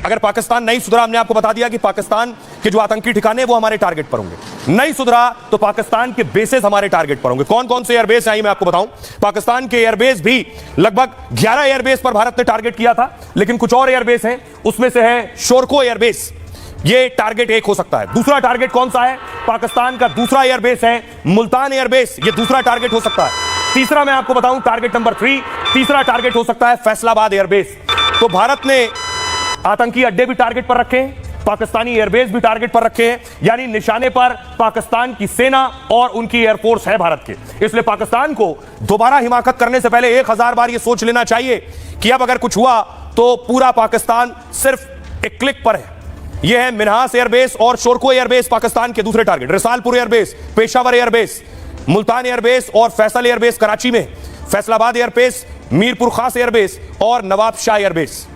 अगर पाकिस्तान नहीं सुधरा, हमने आपको बता दिया कि पाकिस्तान के जो आतंकी ठिकाने वो हमारे टारगेट पर होंगे। नहीं सुधरा तो पाकिस्तान के बेसेस हमारे टारगेट पर होंगे। कौन कौन से एयरबेस हैं मैं आपको बताऊं। पाकिस्तान के एयरबेस भी लगभग 11 एयरबेस पर भारत ने टारगेट किया था, लेकिन कुछ और एयरबेस हैं, उसमें से है शोरको एयरबेस, ये टारगेट 1 हो सकता है। दूसरा टारगेट कौन सा है? पाकिस्तान का दूसरा एयरबेस है मुल्तान एयरबेस, ये दूसरा टारगेट हो सकता है। तीसरा मैं आपको बताऊं टारगेट नंबर 3, तीसरा टारगेट हो सकता है फैसलाबाद एयरबेस। तो भारत ने आतंकी अड्डे भी टारगेट पर रखे हैं, पाकिस्तानी एयरबेस भी टारगेट पर रखे हैं, यानी निशाने पर पाकिस्तान की सेना और उनकी एयरफोर्स है भारत के। इसलिए पाकिस्तान को दोबारा हिमाकत करने से पहले 1000 बार यह सोच लेना चाहिए कि अब अगर कुछ हुआ तो पूरा पाकिस्तान सिर्फ एक क्लिक पर है। यह है मिन्हास एयरबेस और शोरको एयरबेस पाकिस्तान के दूसरे target, Risalpur airbase, Peshawar airbase, Multan airbase और फैसल एयरबेस कराची में, फैसलाबाद एयरबेस, मीरपुर खास एयरबेस और नवाब शाह एयरबेस।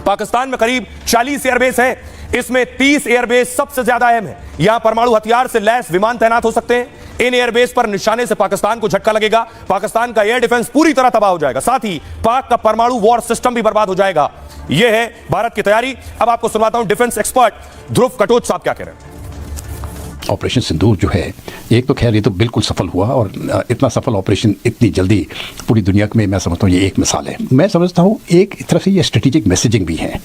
पाकिस्तान में करीब 40 एयरबेस हैं, इसमें 30 एयरबेस सबसे ज्यादा अहम है। यहां परमाणु हथियार से लैस विमान तैनात हो सकते हैं। इन एयरबेस पर निशाने से पाकिस्तान को झटका लगेगा, पाकिस्तान का एयर डिफेंस पूरी तरह तबाह हो जाएगा, साथ ही पाक का परमाणु वॉर सिस्टम भी बर्बाद हो जाएगा। यह है भारत की तैयारी। अब आपको सुनवाता हूं डिफेंस एक्सपर्ट ध्रुव कटोच साहब क्या कह रहे हैं। ऑपरेशन सिंदूर जो है, एक तो खैर ये तो बिल्कुल सफल हुआ, और इतना सफल ऑपरेशन इतनी जल्दी पूरी दुनिया में मैं समझता हूँ ये एक मिसाल है। मैं समझता हूँ एक तरफ से ये स्ट्रेटेजिक मैसेजिंग भी है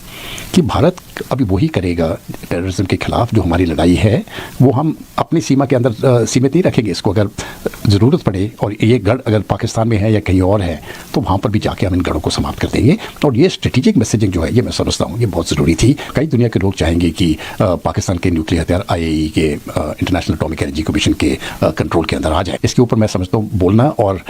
कि भारत अभी वही करेगा टेररिज्म के खिलाफ, जो हमारी लड़ाई है वो हम अपनी सीमा के अंदर सीमित नहीं रखेंगे इसको। अगर ज़रूरत पड़े और ये गढ़ अगर पाकिस्तान में है या कहीं और है तो वहाँ पर भी जाके हम इन गढ़ों को समाप्त कर देंगे। और ये स्ट्रेटेजिक मैसेजिंग जो है, ये मैं समझता हूँ ये बहुत ज़रूरी थी। कई दुनिया के लोग चाहेंगे कि पाकिस्तान के न्यूक्लियर हथियार IAEA के इंटरनेशनल एटॉमिक एनर्जी कमीशन के कंट्रोल के अंदर आ जाए। इसके ऊपर मैं समझता हूँ बोलना और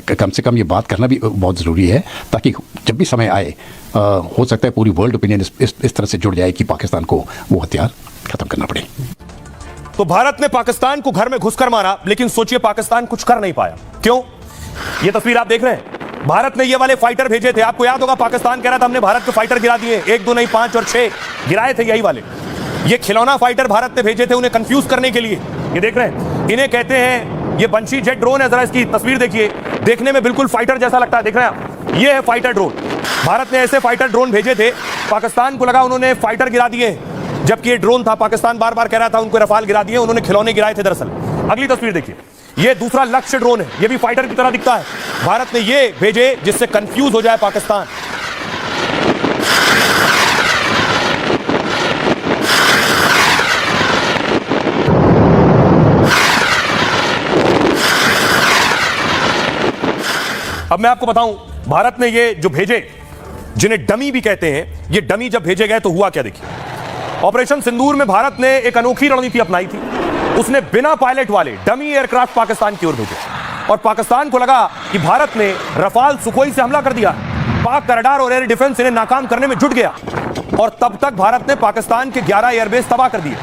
कम से कम ये बात करना भी बहुत ज़रूरी है, ताकि जब भी समय आए हो सकता है पूरी वर्ल्ड ओपिनियन इस तरह से जुड़ जाए कि पाकिस्तान को वो हथियार खत्म करना पड़े। तो भारत ने पाकिस्तान को घर में घुसकर मारा, लेकिन सोचिए पाकिस्तान कुछ कर नहीं पाया। क्यों? ये तस्वीर आप देख रहे हैं, भारत ने ये वाले फाइटर भेजे थे। आपको याद होगा पाकिस्तान कह रहा था हमने भारत के फाइटर गिरा दिए, 1 2 नहीं 5 और 6 गिराए थे यही वाले। ये खिलौना फाइटर भारत ने भेजे थे उन्हें कंफ्यूज करने के लिए। ये देख रहे हैं, इन्हें कहते हैं, ये बंशी जेट ड्रोन है। जरा इसकी तस्वीर देखिए, देखने में बिल्कुल फाइटर जैसा लगता है। देख रहे हैं आप, ये है फाइटर ड्रोन। भारत ने ऐसे फाइटर ड्रोन भेजे थे, पाकिस्तान को लगा उन्होंने फाइटर गिरा दिए, जबकि ये ड्रोन था। पाकिस्तान बार बार कह रहा था उनको रफाल गिरा दिए, उन्होंने खिलौने गिराए थे दरअसल। अगली तस्वीर देखिए, ये दूसरा लक्ष्य ड्रोन है, ये भी फाइटर की तरह दिखता है। भारत ने ये भेजे जिससे कंफ्यूज हो जाए पाकिस्तान। अब मैं आपको बताऊं, भारत ने ये जो भेजे, जिन्हें डमी भी कहते हैं, ये डमी जब भेजे गए तो हुआ क्या देखिए। ऑपरेशन सिंदूर में भारत ने एक अनोखी रणनीति अपनाई थी। उसने बिना पायलट वाले डमी एयरक्राफ्ट पाकिस्तान की ओर भेजे, और पाकिस्तान को लगा कि भारत ने रफाल सुखोई से हमला कर दिया। पाक का रडार और एयर डिफेंस इन्हें नाकाम करने में जुट गया, और तब तक भारत ने पाकिस्तान के 11 एयरबेस तबाह कर दिए।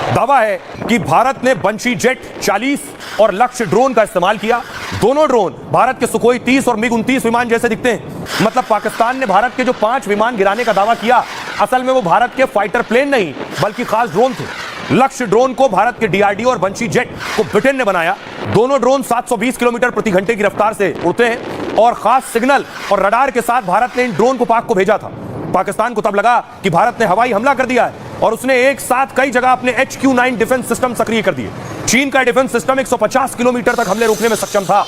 दावा है कि भारत ने बंशी जेट 40 और लक्ष्य ड्रोन का इस्तेमाल किया। दोनों ड्रोन भारत के सुखोई 30 और MiG-29 विमान जैसे दिखते हैं। मतलब पाकिस्तान ने भारत के जो 5 विमान गिराने का दावा किया, असल में वो भारत के फाइटर प्लेन नहीं बल्कि खास ड्रोन थे। लक्ष्य ड्रोन को भारत के DRDO और बंशी जेट को ब्रिटेन ने बनाया। दोनों ड्रोन 720 किलोमीटर प्रति घंटे की रफ्तार से उड़ते हैं, और खास सिग्नल और रडार के साथ भारत ने इन ड्रोन को पाक को भेजा था। पाकिस्तान को तब लगा कि भारत ने हवाई हमला कर दिया है, और उसने एक साथ कई जगह अपने HQ-9 डिफेंस सिस्टम सक्रिय कर दिए। चीन का डिफेंस सिस्टम 150 किलोमीटर तक हमले रोकने में सक्षम था।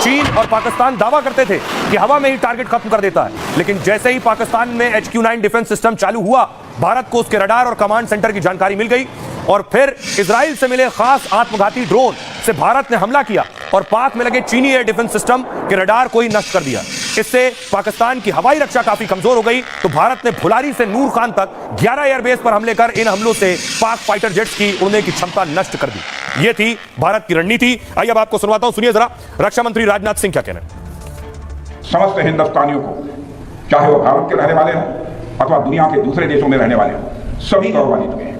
चीन और पाकिस्तान दावा करते थे कि हवा में ही टारगेट खत्म कर देता है, लेकिन जैसे ही पाकिस्तान में HQ-9 डिफेंस सिस्टम चालू हुआ, भारत को उसके रडार और कमांड सेंटर की जानकारी मिल गई, और फिर इजराइल से मिले खास आत्मघाती ड्रोन से भारत ने हमला किया और पाक में लगे चीनी एयर डिफेंस सिस्टम के रडार को ही नष्ट कर दिया। इससे पाकिस्तान की हवाई रक्षा काफी कमजोर हो गई। तो भारत ने भुलारी से नूर खान तक 11 एयरबेस पर हमले कर इन हमलों से पाक फाइटर जेट्स की उड़ने की क्षमता नष्ट कर दी। यह थी भारत की रणनीति। आइए अब आपको सुनवाता हूं, सुनिए जरा रक्षा मंत्री राजनाथ सिंह क्या कह रहे हैं। समस्त हिंदुस्तानियों को, चाहे वो भारत के रहने वाले हों अथवा दुनिया के दूसरे देशों में रहने वाले हों, सभी गौरवान्वित हुए हैं।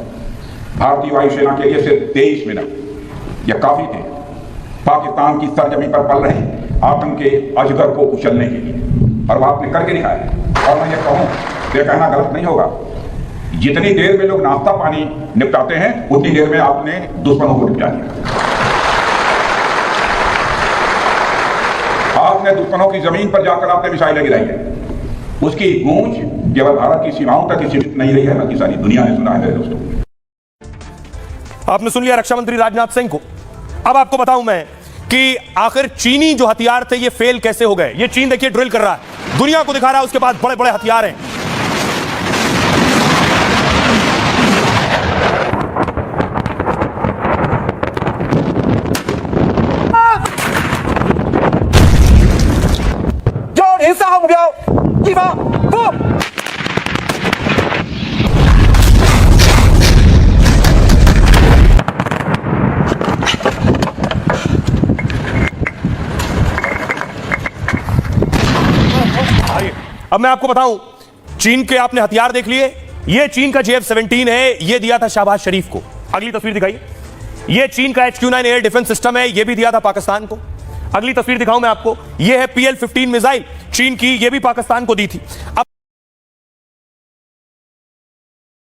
भारतीय वायुसेना के लिए सिर्फ 23 मिनट यह काफी थे पाकिस्तान की सरजमीं पर पल रहे आतंक के अजगर को कुचलने के लिए, और वो आपने करके दिखाया। और मैं ये कहूँ, ये कहना गलत नहीं होगा, जितनी देर में लोग नाश्ता पानी निपटाते हैं उतनी देर में आपने दुश्मनों को निपटा दिया। आपने दुश्मनों की जमीन पर जाकर आपने मिसाइलें गिराई है, उसकी गूंज केवल भारत की सीमाओं तक ही सीमित नहीं रही है, बल्कि सारी दुनिया ने सुना है मेरे दोस्तों। आपने सुन लिया रक्षा मंत्री राजनाथ सिंह को। अब आपको बताऊं मैं कि आखिर चीनी जो हथियार थे ये फेल कैसे हो गए। ये चीन देखिए ड्रिल कर रहा है, दुनिया को दिखा रहा है उसके पास बड़े बड़े हथियार हैं। अब मैं आपको बताऊं, चीन के आपने हथियार देख लिए। ये चीन का JF-17 है, ये दिया था शहबाज शरीफ को। अगली तस्वीर दिखाइए। ये चीन का HQ-9 एयर डिफेंस सिस्टम है, ये भी दिया था पाकिस्तान को। अगली तस्वीर दिखाऊं मैं आपको, ये है PL-15 मिसाइल चीन की, ये भी पाकिस्तान को दी थी। अब